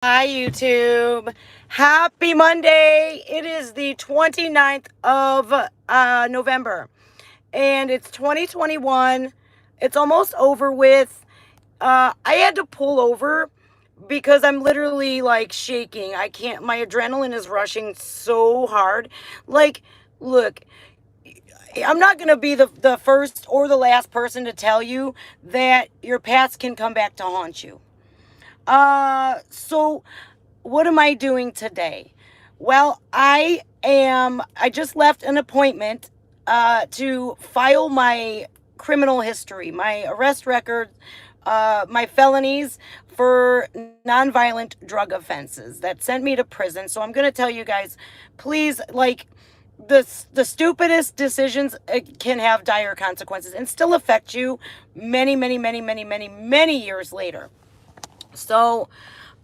Hi, YouTube. Happy Monday. It is the 29th of November, and it's 2021. It's almost over with. I had to pull over because I'm literally like shaking. I can't, my adrenaline is rushing so hard. Like, look, I'm not going to be the first or the last person to tell you that your past can come back to haunt you. So what am I doing today? Well, I just left an appointment to file my criminal history, my arrest record, my felonies for nonviolent drug offenses that sent me to prison. So I'm going to tell you guys, please, like, the stupidest decisions can have dire consequences and still affect you many years later. So,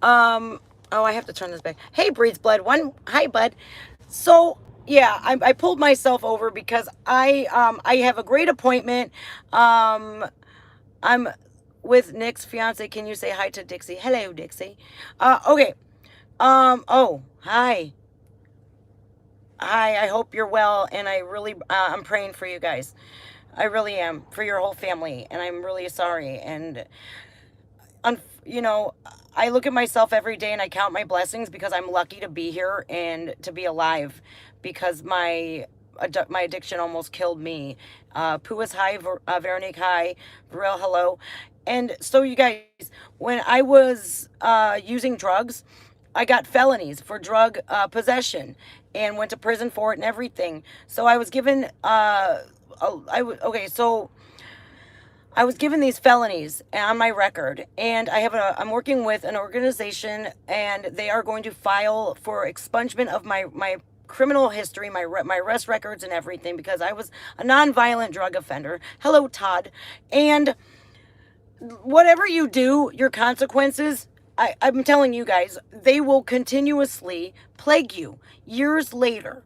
oh, I have to turn this back. Hey, Breeds Blood One. Hi, bud. So, yeah, I pulled myself over because I have a great appointment. I'm with Nick's fiance. Can you say hi to Dixie? Hello, Dixie. Okay. Oh, hi. Hi, I hope you're well, and I'm praying for you guys. I really am, for your whole family, and I'm really sorry. And you know, I look at myself every day and I count my blessings because I'm lucky to be here and to be alive because my addiction almost killed me. Pooh is hi, Veronique hi, Varel hello. And so you guys, when I was using drugs, I got felonies for drug possession and went to prison for it and everything. So I was given okay, so I was given these felonies on my record, and I'm working with an organization, and they are going to file for expungement of my criminal history, my arrest records and everything, because I was a nonviolent drug offender. Hello, Todd. And whatever you do, your consequences, I'm telling you guys, they will continuously plague you years later.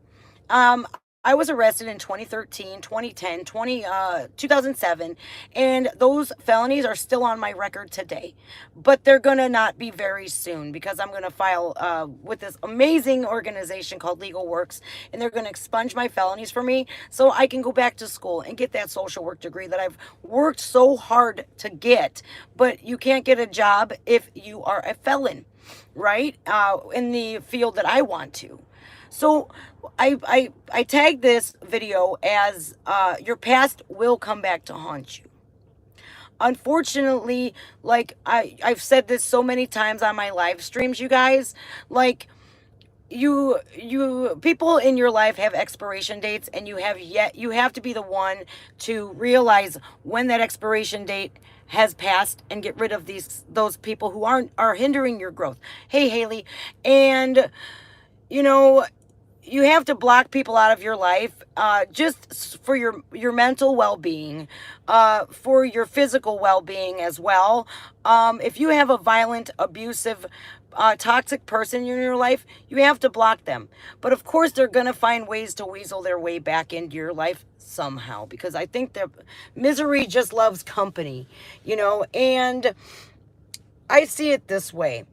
I was arrested in 2013, 2010, 2007, and those felonies are still on my record today. But they're going to not be very soon because I'm going to file with this amazing organization called Legal Works, and they're going to expunge my felonies for me so I can go back to school and get that social work degree that I've worked so hard to get. But you can't get a job if you are a felon, right? In the field that I want to. So I tagged this video as your past will come back to haunt you. Unfortunately, like I've said this so many times on my live streams, you guys, like you people in your life have expiration dates, and you have to be the one to realize when that expiration date has passed and get rid of those people who are hindering your growth. Hey, Haley. And you know, you have to block people out of your life just for your mental well-being, for your physical well-being as well. If you have a violent, abusive, toxic person in your life, you have to block them. But of course, they're going to find ways to weasel their way back into your life somehow, because I think the misery just loves company, and I see it this way.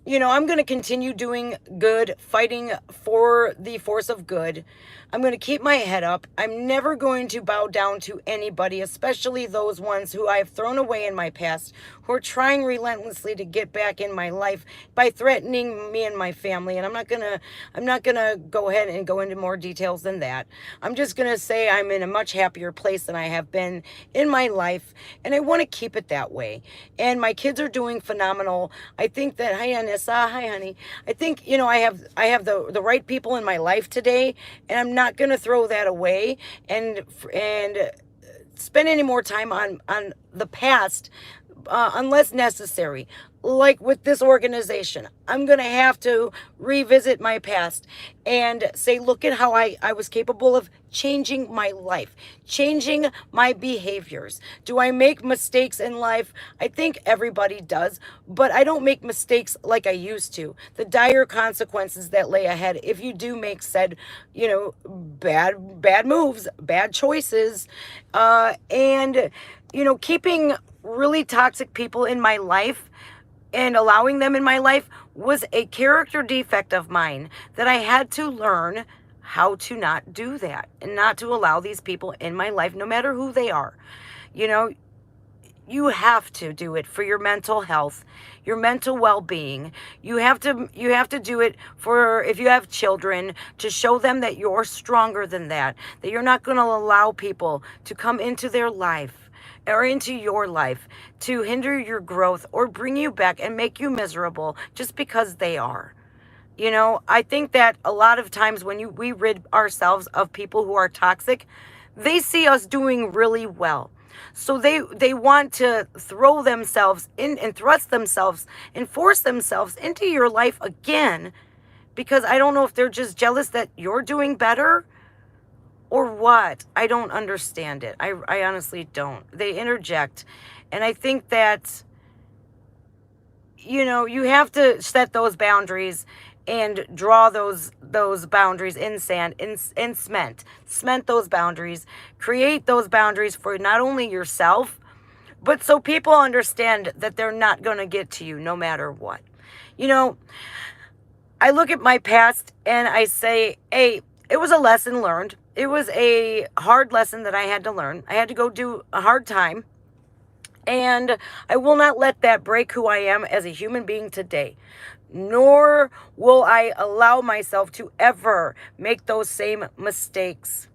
I'm going to continue doing good, fighting for the force of good. I'm going to keep my head up. I'm never going to bow down to anybody, especially those ones who I've thrown away in my past, who are trying relentlessly to get back in my life by threatening me and my family. And I'm not going to go ahead and go into more details than that. I'm just going to say I'm in a much happier place than I have been in my life, and I want to keep it that way. And my kids are doing phenomenal. I think that, hi, Anissa, hi, honey. I think, I have the right people in my life today, and I'm not going to throw that away and spend any more time on the past unless necessary. Like with this organization, I'm going to have to revisit my past and say, look at how I was capable of changing my life, changing my behaviors. Do I make mistakes in life? I think everybody does, but I don't make mistakes like I used to. The dire consequences that lay ahead if you do make said, bad moves, bad choices, and keeping really toxic people in my life and allowing them in my life was a character defect of mine that I had to learn how to not do that and not to allow these people in my life, no matter who they are. You know, you have to do it for your mental health, your mental well-being. You have to do it for, if you have children, to show them that you're stronger than that you're not going to allow people to come into their life or into your life to hinder your growth or bring you back and make you miserable just because they are. You know, I think that a lot of times when we rid ourselves of people who are toxic, they see us doing really well. So they want to throw themselves in and thrust themselves and force themselves into your life again, because I don't know if they're just jealous that you're doing better or what. I don't understand it. I honestly don't. They interject. And I think that, you know, you have to set those boundaries and draw those boundaries in sand, in cement those boundaries, create those boundaries for not only yourself, but so people understand that they're not going to get to you no matter what. You know, I look at my past and I say, hey, it was a lesson learned. It was a hard lesson that I had to learn. I had to go do a hard time. And I will not let that break who I am as a human being today. Nor will I allow myself to ever make those same mistakes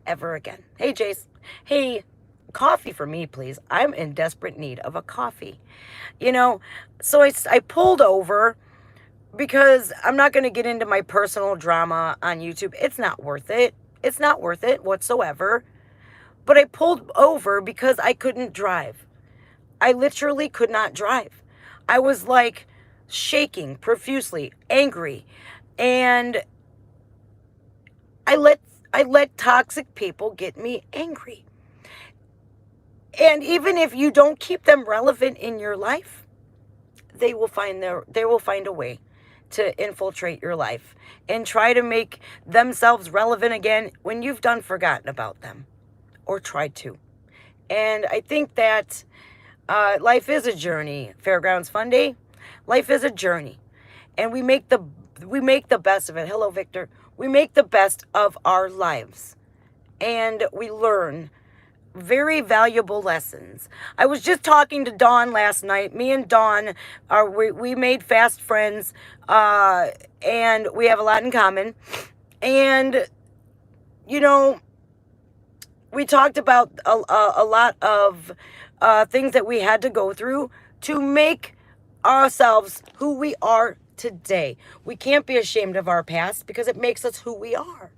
ever again. Hey, Jace. Hey, coffee for me, please. I'm in desperate need of a coffee. You know, so I pulled over because I'm not going to get into my personal drama on YouTube. It's not worth it. It's not worth it whatsoever. But I pulled over because I couldn't drive. I literally could not drive. I was like shaking profusely, angry. And I let toxic people get me angry. And even if you don't keep them relevant in your life, they will find a way to infiltrate your life and try to make themselves relevant again when you've done forgotten about them or tried to. And I think that life is a journey. Fairgrounds Fun Day, life is a journey, and we make the best of it. Hello, Victor. We make the best of our lives, and we learn very valuable lessons. I was just talking to Dawn last night. Me and Dawn we made fast friends, and we have a lot in common. And you know, we talked about a lot of things that we had to go through to make ourselves who we are today. We can't be ashamed of our past because it makes us who we are.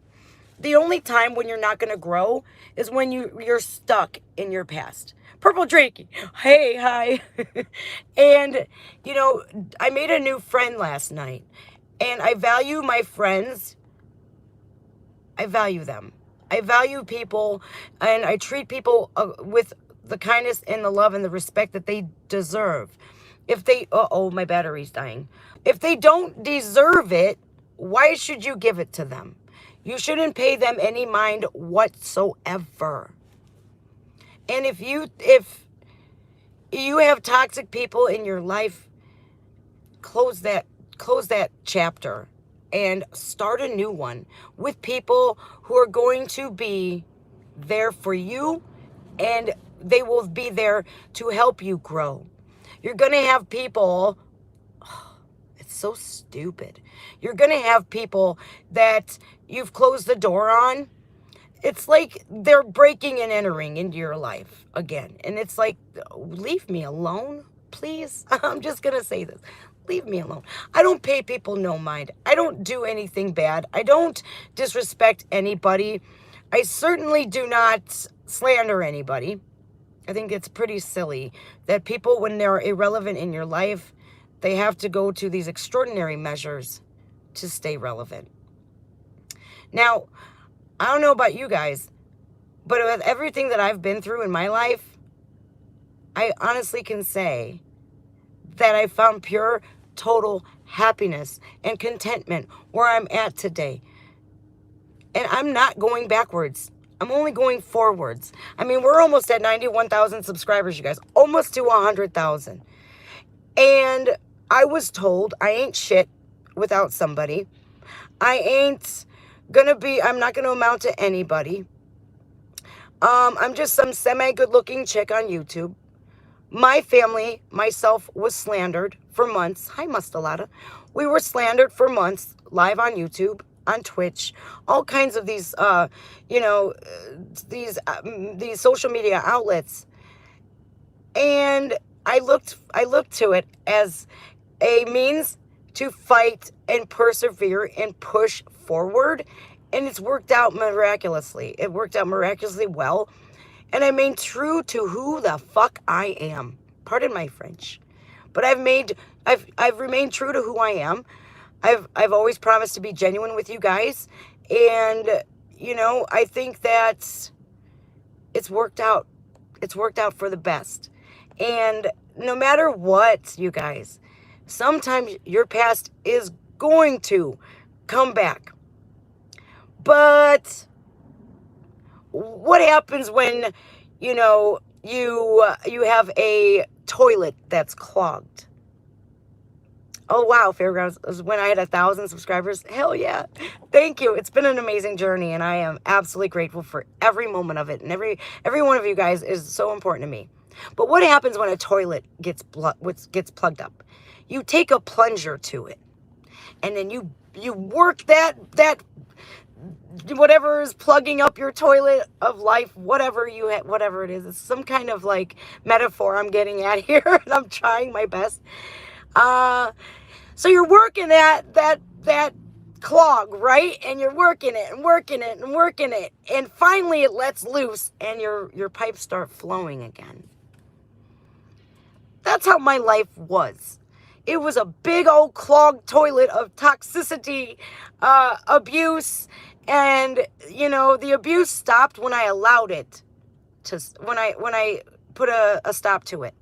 The only time when you're not going to grow is when you're stuck in your past. Purple Drake, hey, hi. And, you know, I made a new friend last night. And I value my friends. I value them. I value people. And I treat people with the kindness and the love and the respect that they deserve. If they, my battery's dying. If they don't deserve it, why should you give it to them? You shouldn't pay them any mind whatsoever. And if you have toxic people in your life, close that chapter and start a new one with people who are going to be there for you, and they will be there to help you grow. You're going to have people, it's so stupid. You're going to have people that you've closed the door on. It's like they're breaking and entering into your life again. And it's like, leave me alone, please. I'm just going to say this. Leave me alone. I don't pay people no mind. I don't do anything bad. I don't disrespect anybody. I certainly do not slander anybody. I think it's pretty silly that people, when they're irrelevant in your life, they have to go to these extraordinary measures to stay relevant. Now, I don't know about you guys, but with everything that I've been through in my life, I honestly can say that I found pure, total happiness and contentment where I'm at today. And I'm not going backwards. I'm only going forwards. I mean, we're almost at 91,000 subscribers, you guys. Almost to 100,000. And I was told I ain't shit without somebody. I'm not gonna amount to anybody. I'm just some semi-good looking chick on YouTube. My family, myself, was slandered for months. Hi, Mustelada. We were slandered for months live on YouTube, on Twitch, all kinds of these, these social media outlets. And I looked to it as a means to fight and persevere and push forward. And it's worked out miraculously. It worked out miraculously well. And I remained true to who the fuck I am. Pardon my French. But I've remained true to who I am. I've always promised to be genuine with you guys. And, I think that it's worked out. It's worked out for the best. And no matter what, you guys, sometimes your past is going to come back. But what happens when, you have a toilet that's clogged? Oh, wow, Fairgrounds was when I had 1,000 subscribers. Hell yeah. Thank you. It's been an amazing journey, and I am absolutely grateful for every moment of it. And every one of you guys is so important to me. But what happens when a toilet gets plugged up? You take a plunger to it, and then you work that whatever is plugging up your toilet of life, whatever it is. It's some kind of like metaphor I'm getting at here, and I'm trying my best. So you're working that clog, right? And you're working it and working it and working it, and finally it lets loose, and your pipes start flowing again. That's how my life was. It was a big old clogged toilet of toxicity, abuse, and the abuse stopped when I allowed it to. When I put a stop to it.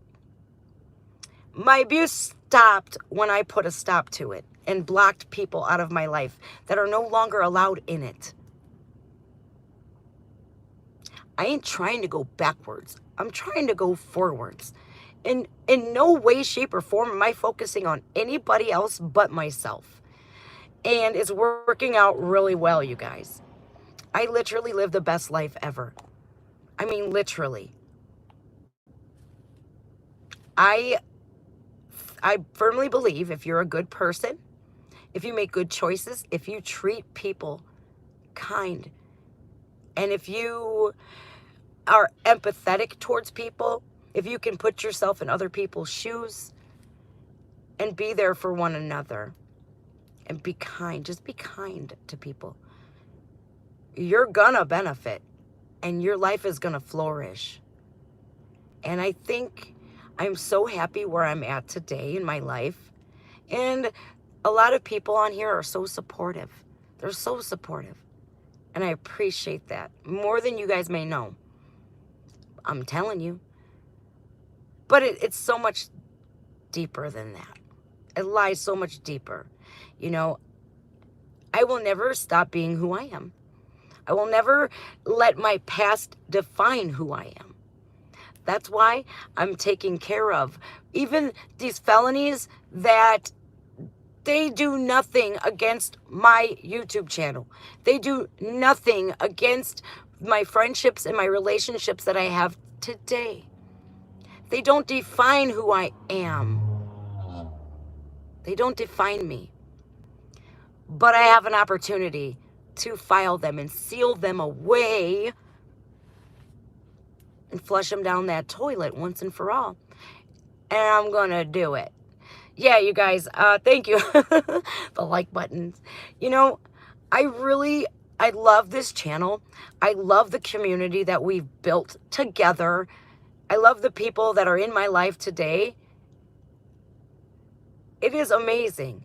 My abuse stopped when I put a stop to it and blocked people out of my life that are no longer allowed in it. I ain't trying to go backwards. I'm trying to go forwards. In no way, shape, or form am I focusing on anybody else but myself. And it's working out really well, you guys. I literally live the best life ever. I mean, literally. I firmly believe if you're a good person, if you make good choices, if you treat people kind, and if you are empathetic towards people, if you can put yourself in other people's shoes and be there for one another and be kind, just be kind to people, you're gonna benefit and your life is gonna flourish. And I think I'm so happy where I'm at today in my life. And a lot of people on here are so supportive. They're so supportive. And I appreciate that more than you guys may know. I'm telling you. But it's so much deeper than that. It lies so much deeper. I will never stop being who I am. I will never let my past define who I am. That's why I'm taking care of even these felonies that they do nothing against my YouTube channel. They do nothing against my friendships and my relationships that I have today. They don't define who I am. They don't define me. But I have an opportunity to file them and seal them away and flush them down that toilet once and for all. And I'm going to do it. Yeah, you guys, thank you. The like buttons. I love this channel. I love the community that we've built together. I love the people that are in my life today. It is amazing.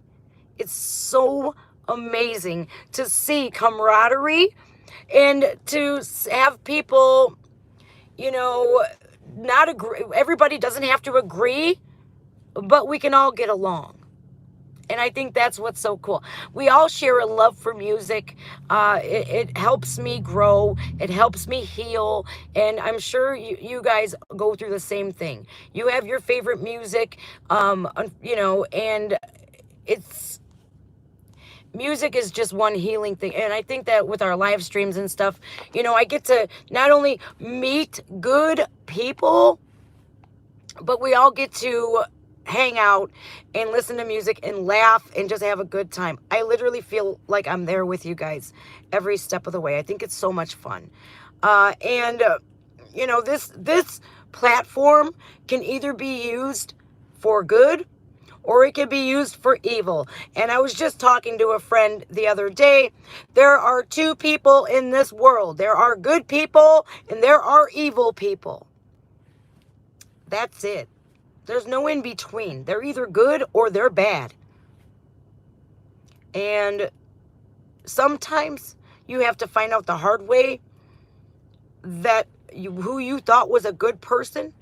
It's so amazing to see camaraderie and to have people, not agree. Everybody doesn't have to agree, but we can all get along. And I think that's what's so cool. We all share a love for music. It helps me grow. It helps me heal. And I'm sure you guys go through the same thing. You have your favorite music, and it's music is just one healing thing. And I think that with our live streams and stuff, I get to not only meet good people, but we all get to hang out and listen to music and laugh and just have a good time. I literally feel like I'm there with you guys every step of the way. I think it's so much fun. This platform can either be used for good or it can be used for evil. And I was just talking to a friend the other day. There are two people in this world. There are good people and there are evil people. That's it. There's no in between. They're either good or they're bad. And sometimes you have to find out the hard way that who you thought was a good person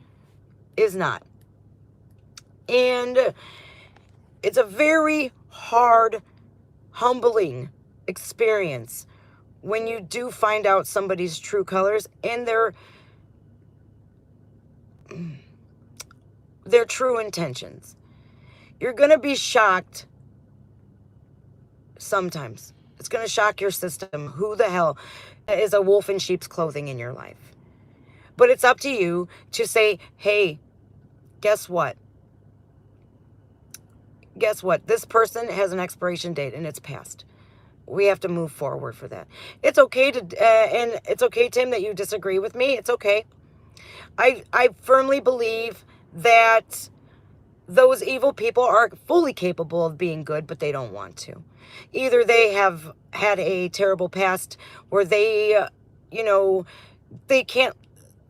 is not. And it's a very hard, humbling experience when you do find out somebody's true colors and their true intentions. You're going to be shocked sometimes. It's going to shock your system. Who the hell is a wolf in sheep's clothing in your life? But it's up to you to say, hey, guess what? Guess what? This person has an expiration date and it's passed. We have to move forward for that. It's okay and it's okay, Tim, that you disagree with me. It's okay. I firmly believe that those evil people are fully capable of being good, but they don't want to. Either they have had a terrible past where they can't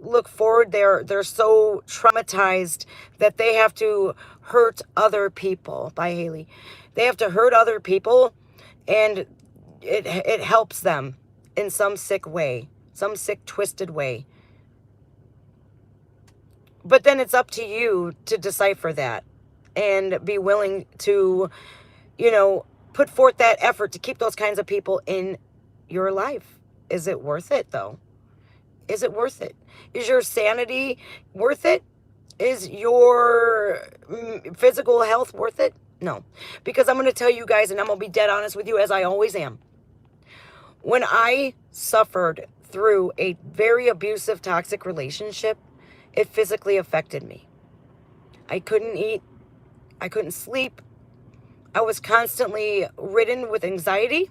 look forward. They're so traumatized that they have to hurt other people. By Haley. They have to hurt other people, and it helps them in some sick way, some sick, twisted way. But then it's up to you to decipher that and be willing to, put forth that effort to keep those kinds of people in your life. Is it worth it, though? Is it worth it? Is your sanity worth it? Is your physical health worth it? No. Because I'm going to tell you guys, and I'm going to be dead honest with you, as I always am. When I suffered through a very abusive, toxic relationship, it physically affected me. I couldn't eat. I couldn't sleep. I was constantly ridden with anxiety.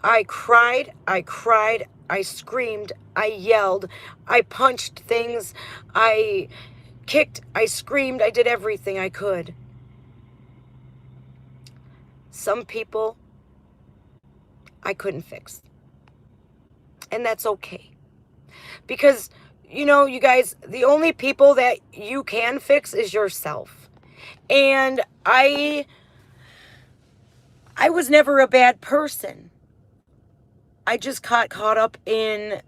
I cried. I screamed. I yelled. I punched things. I kicked. I screamed. I did everything I could. Some people I couldn't fix. And that's okay. Because you guys, the only people that you can fix is yourself. And I was never a bad person. I just got caught up in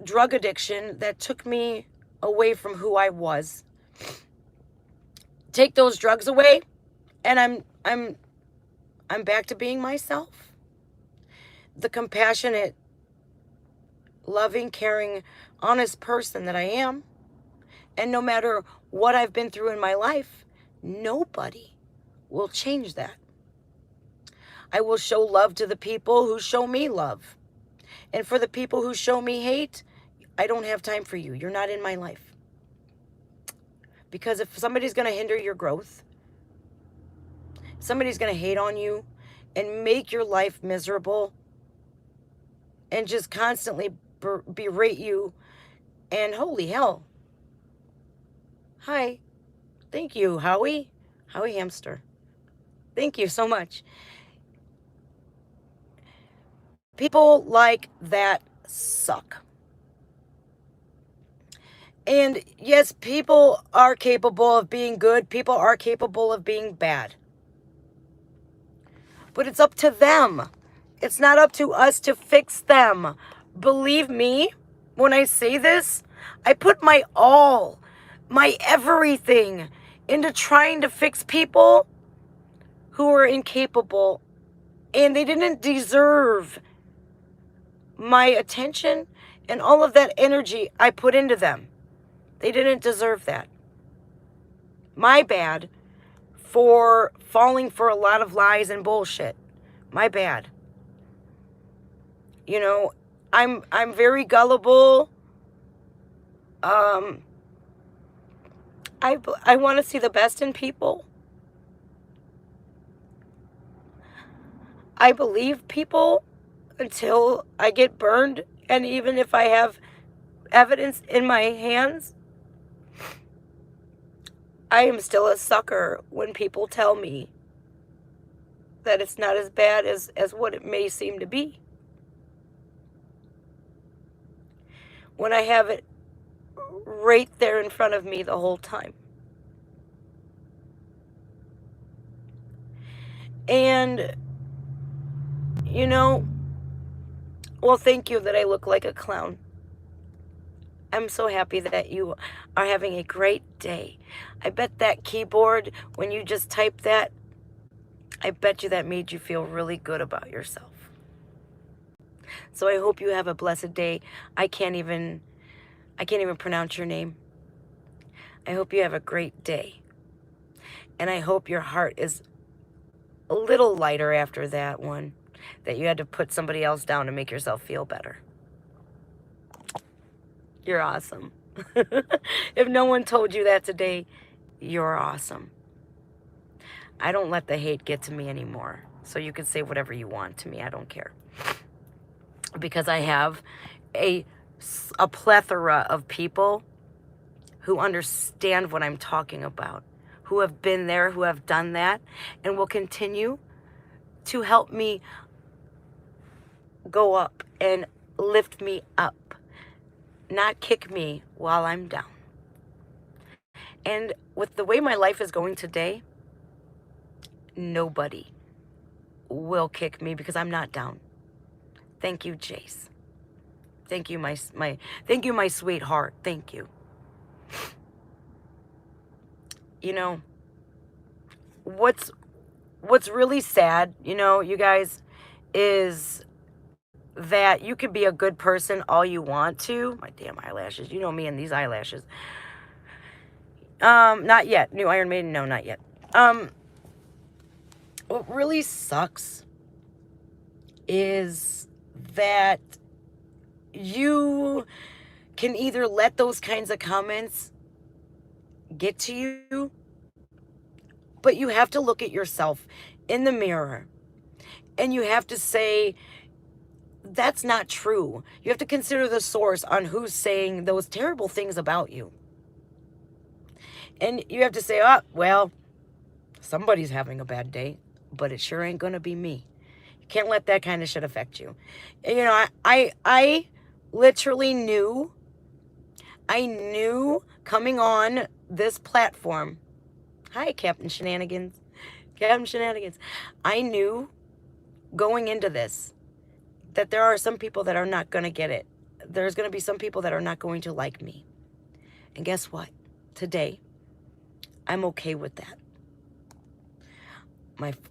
drug addiction that took me away from who I was. Take those drugs away, and I'm back to being myself. The compassionate, loving, caring, honest person that I am. And no matter what I've been through in my life, nobody will change that. I will show love to the people who show me love. And for the people who show me hate, I don't have time for you. You're not in my life. Because if somebody's going to hinder your growth, somebody's going to hate on you and make your life miserable and just constantly berate you, and holy hell. Hi. Thank you, Howie. Howie Hamster. Thank you so much. People like that suck. And yes, people are capable of being good. People are capable of being bad. But it's up to them. It's not up to us to fix them. Believe me, when I say this, I put my all, my everything into trying to fix people who are incapable, and they didn't deserve my attention and all of that energy I put into them. They didn't deserve that. My bad for falling for a lot of lies and bullshit. My bad. You know, I'm very gullible. I want to see the best in people. I believe people until I get burned, and even if I have evidence in my hands, I am still a sucker when people tell me that it's not as bad as what it may seem to be. When I have it right there in front of me the whole time. And, you know, well, thank you that I look like a clown. I'm so happy that you are having a great day. I bet that keyboard, when you just typed that, I bet you that made you feel really good about yourself. So I hope you have a blessed day. I can't even pronounce your name. I hope you have a great day. And I hope your heart is a little lighter after that one, that you had to put somebody else down to make yourself feel better. You're awesome. If no one told you that today, you're awesome. I don't let the hate get to me anymore. So you can say whatever you want to me. I don't care. Because I have a plethora of people who understand what I'm talking about, who have been there, who have done that, and will continue to help me go up and lift me up, not kick me while I'm down. And with the way my life is going today, nobody will kick me because I'm not down. Thank you, Jace. Thank you, thank you, my sweetheart. Thank you. You know, what's really sad, you know, you guys, is that you could be a good person all you want to. My damn eyelashes. You know me and these eyelashes. Not yet. New Iron Maiden? No, not yet. What really sucks is that you can either let those kinds of comments get to you, but you have to look at yourself in the mirror and you have to say, that's not true. You have to consider the source on who's saying those terrible things about you. And you have to say, oh, well, somebody's having a bad day, but it sure ain't gonna be me. You can't let that kind of shit affect you. And, you know, I literally knew, coming on this platform. Hi, Captain Shenanigans. Captain Shenanigans. I knew going into this that there are some people that are not going to get it. There's going to be some people that are not going to like me. And guess what? Today, I'm okay with that.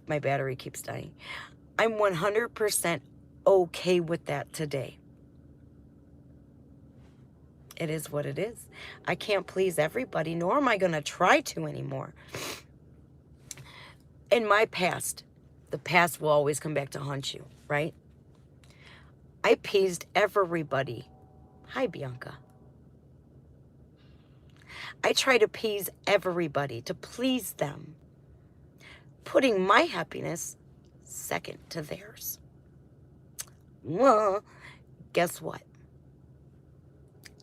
My battery keeps dying. I'm 100% okay with that today. It is what it is. I can't please everybody, nor am I going to try to anymore. In my past, the past will always come back to haunt you, right? I appeased everybody. Hi, Bianca. I try to appease everybody, to please them, putting my happiness second to theirs. Well, guess what?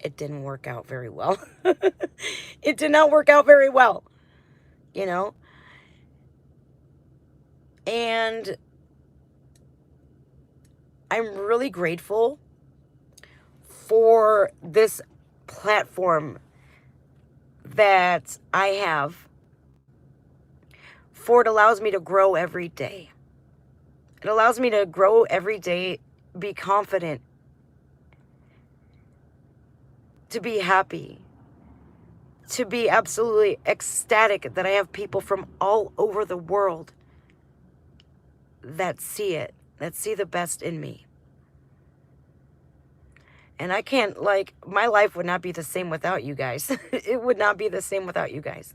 It didn't work out very well. It did not work out very well, you know? And I'm really grateful for this platform that I have, for it allows me to grow every day. It allows me to grow every day, be confident, to be happy, to be absolutely ecstatic that I have people from all over the world that see it, that see the best in me. And I can't, like, my life would not be the same without you guys. It would not be the same without you guys.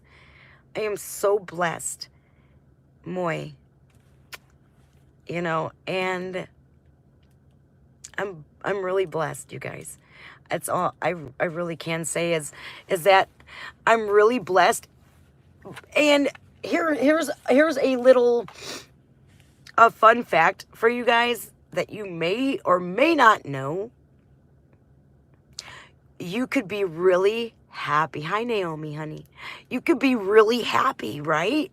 I am so blessed. Moy. You know, and I'm really blessed, you guys. That's all I really can say is that I'm really blessed. And here's a fun fact for you guys that you may or may not know. You could be really happy. Hi, Naomi, honey. You could be really happy, right?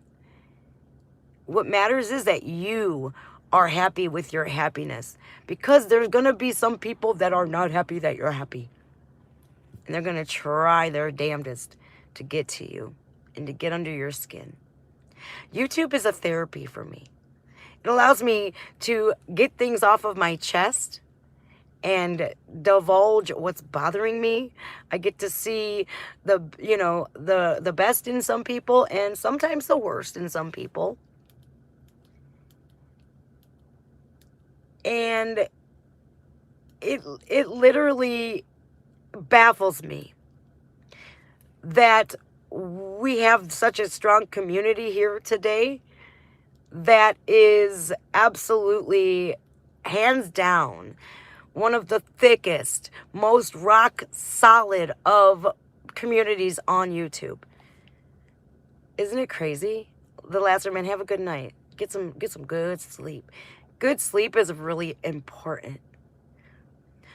What matters is that you are happy with your happiness, because there's going to be some people that are not happy that you're happy. And they're going to try their damnedest to get to you and to get under your skin. YouTube is a therapy for me. It allows me to get things off of my chest and divulge what's bothering me. I get to see the best in some people and sometimes the worst in some people. And it literally baffles me that we have such a strong community here today that is absolutely, hands down, one of the thickest, most rock solid of communities on YouTube. Isn't it crazy? The Lazar Man, have a good night. Get some good sleep. Good sleep is really important.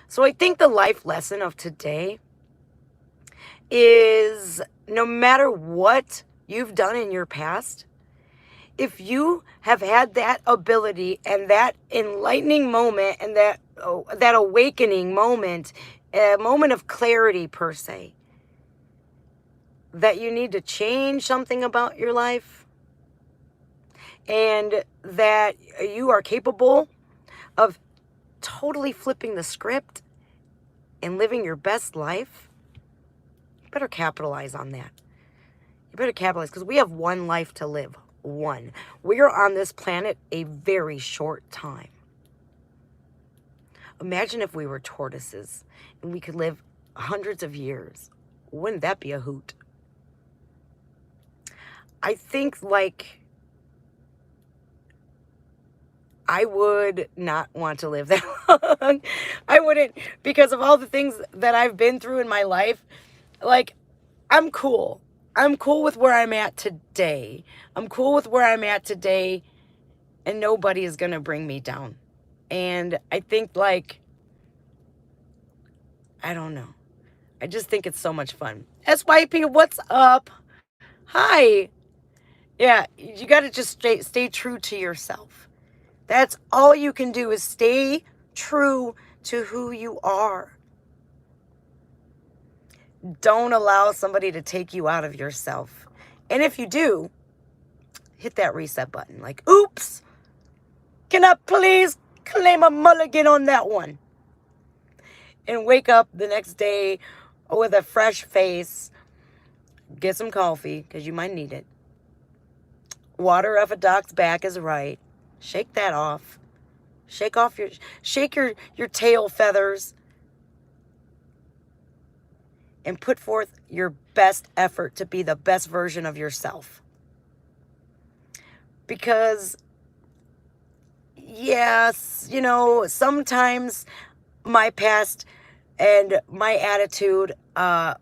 So I think the life lesson of today is, no matter what you've done in your past, if you have had that ability and that enlightening moment and that awakening moment, a moment of clarity per se, that you need to change something about your life and that you are capable of totally flipping the script and living your best life, you better capitalize on that. You better capitalize, because we have one life to live. One. We are on this planet a very short time. Imagine if we were tortoises and we could live hundreds of years. Wouldn't that be a hoot? I think, like, I would not want to live that long. I wouldn't, because of all the things that I've been through in my life. Like, I'm cool. I'm cool with where I'm at today. I'm cool with where I'm at today, and nobody is going to bring me down. And I think, like, I don't know. I just think it's so much fun. SYP, what's up? Hi. Yeah, you got to just stay true to yourself. That's all you can do, is stay true to who you are. Don't allow somebody to take you out of yourself. And if you do, hit that reset button. Like, oops, can I please claim a mulligan on that one? And wake up the next day with a fresh face. Get some coffee, because you might need it. Water off a doc's back is right. Shake that off. Shake your tail feathers. And put forth your best effort to be the best version of yourself. Because, yes, sometimes my past and my attitude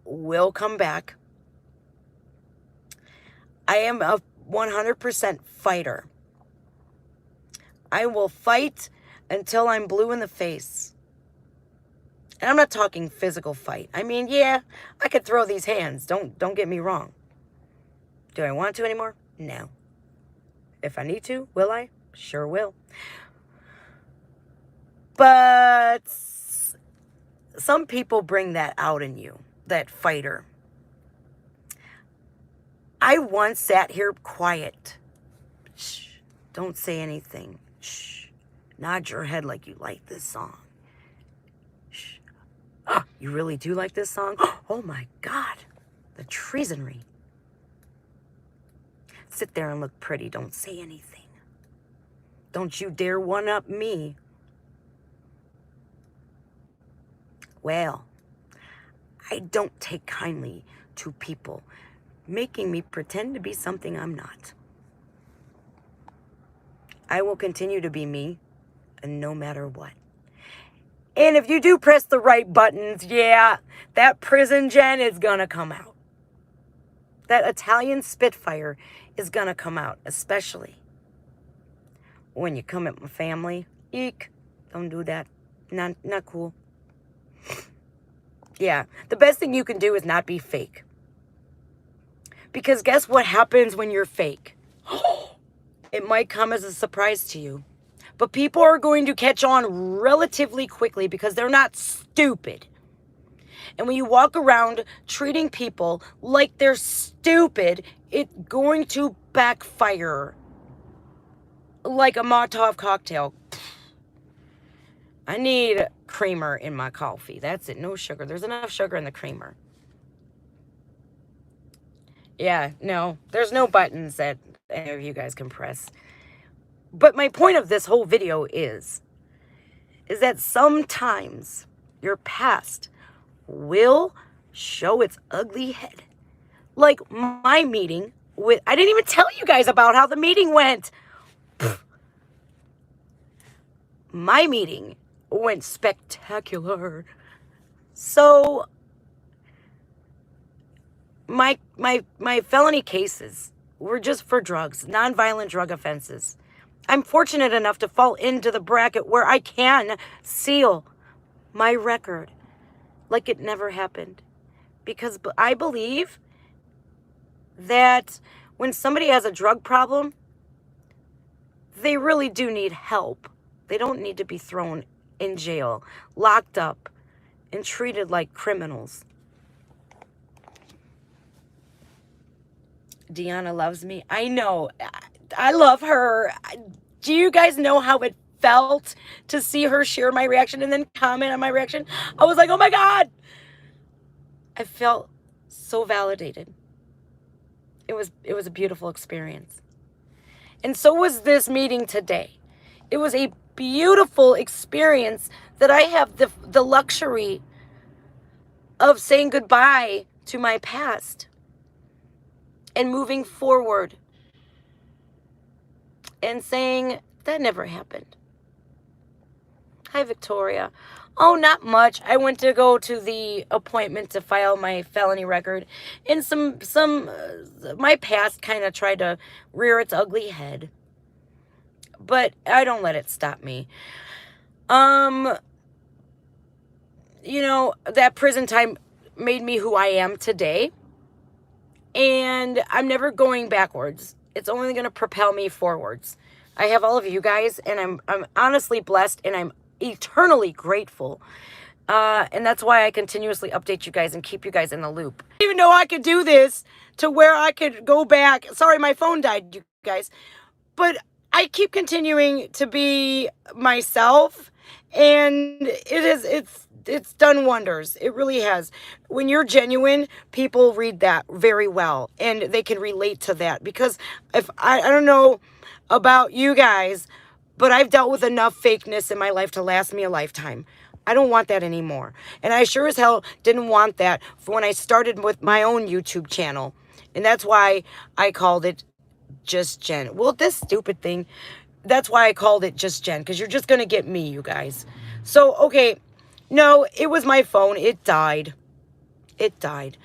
will come back. I am a 100% fighter. I will fight until I'm blue in the face. And I'm not talking physical fight. I mean, yeah, I could throw these hands. Don't get me wrong. Do I want to anymore? No. If I need to, will I? Sure will. But some people bring that out in you, that fighter. I once sat here quiet. Shh. Don't say anything. Shh. Nod your head like you like this song. Shh. Oh, you really do like this song? Oh my God. The treasonry. Sit there and look pretty. Don't say anything. Don't you dare one-up me. Well, I don't take kindly to people making me pretend to be something I'm not. I will continue to be me, and no matter what. And if you do press the right buttons, yeah, that prison Jen is gonna come out. That Italian Spitfire is gonna come out, especially when you come at my family. Eek, don't do that. Not cool. Yeah, the best thing you can do is not be fake. Because guess what happens when you're fake? It might come as a surprise to you. But people are going to catch on relatively quickly because they're not stupid. And when you walk around treating people like they're stupid, it's going to backfire like a Molotov cocktail. I need creamer in my coffee. That's it. No sugar. There's enough sugar in the creamer. Yeah, no. There's no buttons that any of you guys can press. But my point of this whole video is that sometimes your past will show its ugly head. Like my meeting with... I didn't even tell you guys about how the meeting went. My meeting went spectacular. So my felony cases were just for drugs, nonviolent drug offenses. I'm fortunate enough to fall into the bracket where I can seal my record like it never happened. Because I believe that when somebody has a drug problem, they really do need help. They don't need to be thrown in jail, locked up, and treated like criminals. Deanna loves me. I know. I love her. Do you guys know how it felt to see her share my reaction and then comment on my reaction? I was like, oh my God. I felt so validated. It was a beautiful experience. And so was this meeting today. It was a beautiful experience that I have the luxury of saying goodbye to my past and moving forward and saying that never happened. Hi, Victoria. Oh, not much. I went to go to the appointment to file my felony record, and my past kind of tried to rear its ugly head. But I don't let it stop me. You know, that prison time made me who I am today. And I'm never going backwards. It's only going to propel me forwards. I have all of you guys, and I'm honestly blessed, and I'm eternally grateful. And that's why I continuously update you guys and keep you guys in the loop. I didn't even know I could do this to where I could go back. Sorry, my phone died, you guys. But I keep continuing to be myself, and it's done wonders. It really has. When you're genuine, people read that very well, and they can relate to that. Because if I don't know about you guys, but I've dealt with enough fakeness in my life to last me a lifetime. I don't want that anymore. And I sure as hell didn't want that for when I started with my own YouTube channel. And that's why I called it Just Jen. Well, this stupid thing, that's why I called it Just Jen, because you're just going to get me, you guys. So, okay, no, it was my phone. It died. It died.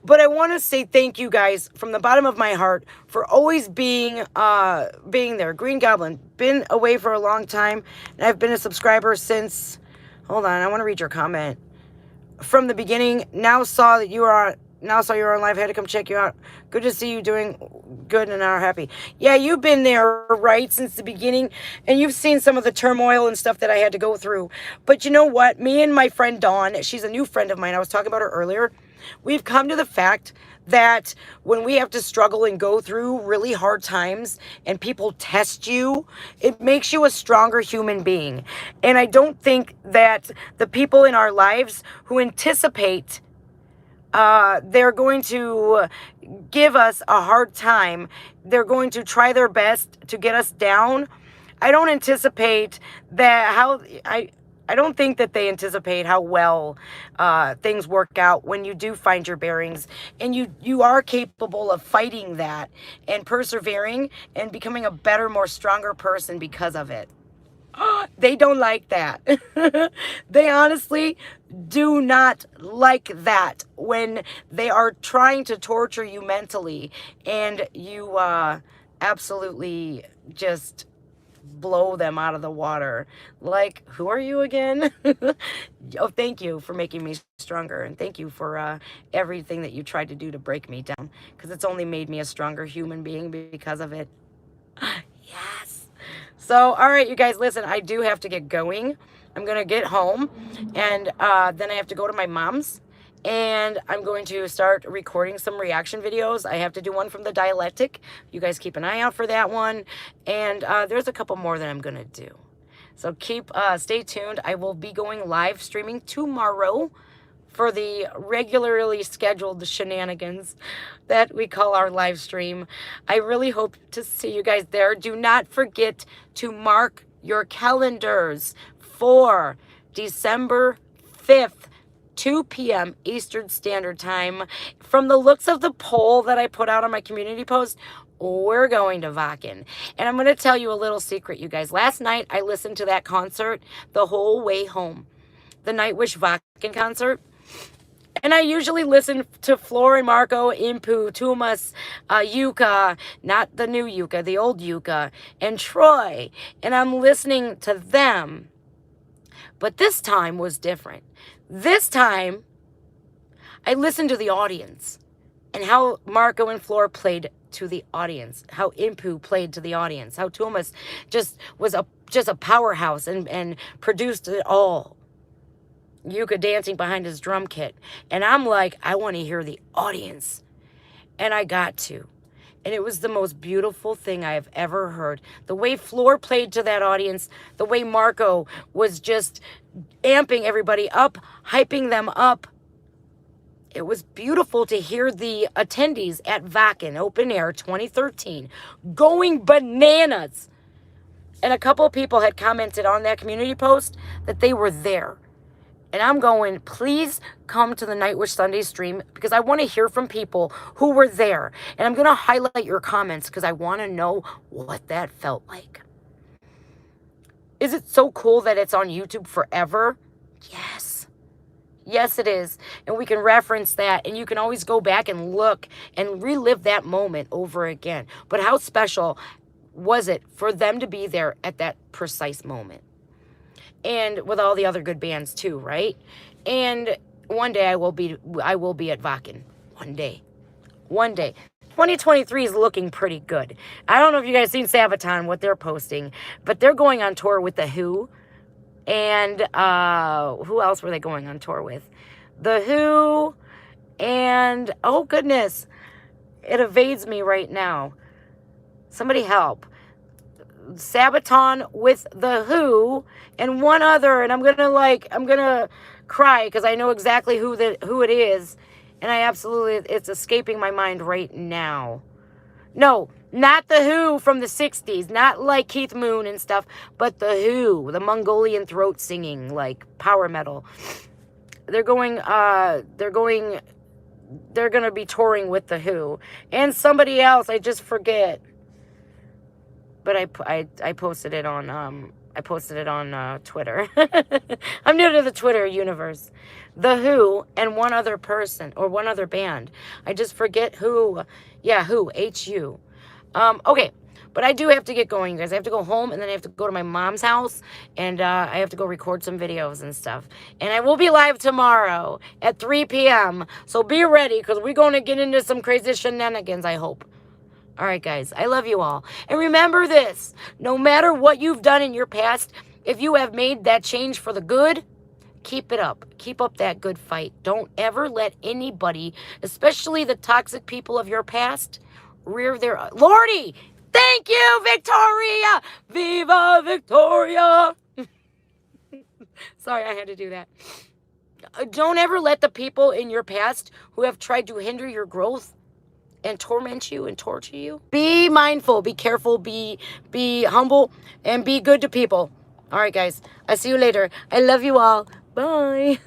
But I want to say thank you guys from the bottom of my heart for always being there. Green Goblin, been away for a long time, and I've been a subscriber since, hold on, I want to read your comment. From the beginning, now saw you were on live, had to come check you out. Good to see you doing good and are happy. Yeah, you've been there, right, since the beginning, and you've seen some of the turmoil and stuff that I had to go through. But you know what? Me and my friend Dawn, she's a new friend of mine. I was talking about her earlier. We've come to the fact that when we have to struggle and go through really hard times and people test you, it makes you a stronger human being. And I don't think that the people in our lives who anticipate they're going to give us a hard time, they're going to try their best to get us down, I don't anticipate that how I don't think that they anticipate how well things work out when you do find your bearings, and you are capable of fighting that and persevering and becoming a better, more stronger person because of it. They don't like that. They honestly do not like that when they are trying to torture you mentally and you absolutely just blow them out of the water. Like, who are you again? Oh, thank you for making me stronger, and thank you for everything that you tried to do to break me down, because it's only made me a stronger human being because of it. Yes. So, all right, you guys, listen, I do have to get going. I'm going to get home, and then I have to go to my mom's, and I'm going to start recording some reaction videos. I have to do one from The Dialectic. You guys keep an eye out for that one. And there's a couple more that I'm going to do. So stay tuned. I will be going live streaming tomorrow for the regularly scheduled shenanigans that we call our live stream. I really hope to see you guys there. Do not forget to mark your calendars for December 5th, 2 p.m. Eastern Standard Time. From the looks of the poll that I put out on my community post, we're going to Wacken. And I'm going to tell you a little secret, you guys. Last night, I listened to that concert the whole way home. The Nightwish Wacken concert. And I usually listen to Floor and Marco, Impu, Tumas, Yuka, not the new Yuka, the old Yuka, and Troy. And I'm listening to them. But this time was different. This time, I listened to the audience and how Marco and Floor played to the audience, how Impu played to the audience, how Tumas just was a powerhouse and produced it all. Yuka dancing behind his drum kit. And I'm like, I want to hear the audience. And I got to. And it was the most beautiful thing I have ever heard. The way Floor played to that audience, the way Marco was just amping everybody up, hyping them up. It was beautiful to hear the attendees at Wacken Open Air 2013 going bananas. And a couple of people had commented on that community post that they were there. And I'm going, please come to the Nightwish Sunday stream because I want to hear from people who were there. And I'm going to highlight your comments because I want to know what that felt like. Is it so cool that it's on YouTube forever? Yes. Yes, it is. And we can reference that. And you can always go back and look and relive that moment over again. But how special was it for them to be there at that precise moment? And with all the other good bands too, right? And one day I will be at Wacken. One day. 2023 is looking pretty good. I don't know if you guys seen Sabaton, what they're posting, but they're going on tour with The Who. And who else were they going on tour with? The Who and, oh goodness, it evades me right now. Somebody help. Sabaton with The Who and one other, and I'm gonna cry because I know exactly who it is, and it's escaping my mind right now. No, not The Who from the 60s, not like Keith Moon and stuff, but The Who, the Mongolian throat singing, like power metal. They're gonna be touring with The Who and somebody else, I just forget. But I posted it on Twitter. I'm new to the Twitter universe. The Who and one other person or one other band. I just forget who. Yeah, Who, H-U. Okay, but I do have to get going, you guys. I have to go home and then I have to go to my mom's house and I have to go record some videos and stuff. And I will be live tomorrow at 3 p.m. So be ready because we're going to get into some crazy shenanigans, I hope. All right, guys, I love you all. And remember this, no matter what you've done in your past, if you have made that change for the good, keep it up. Keep up that good fight. Don't ever let anybody, especially the toxic people of your past, rear their... Lordy! Thank you, Victoria! Viva Victoria! Sorry, I had to do that. Don't ever let the people in your past who have tried to hinder your growth and torment you and torture you. Be mindful, be careful, be humble, and be good to people. All right, guys. I see you later. I love you all. Bye.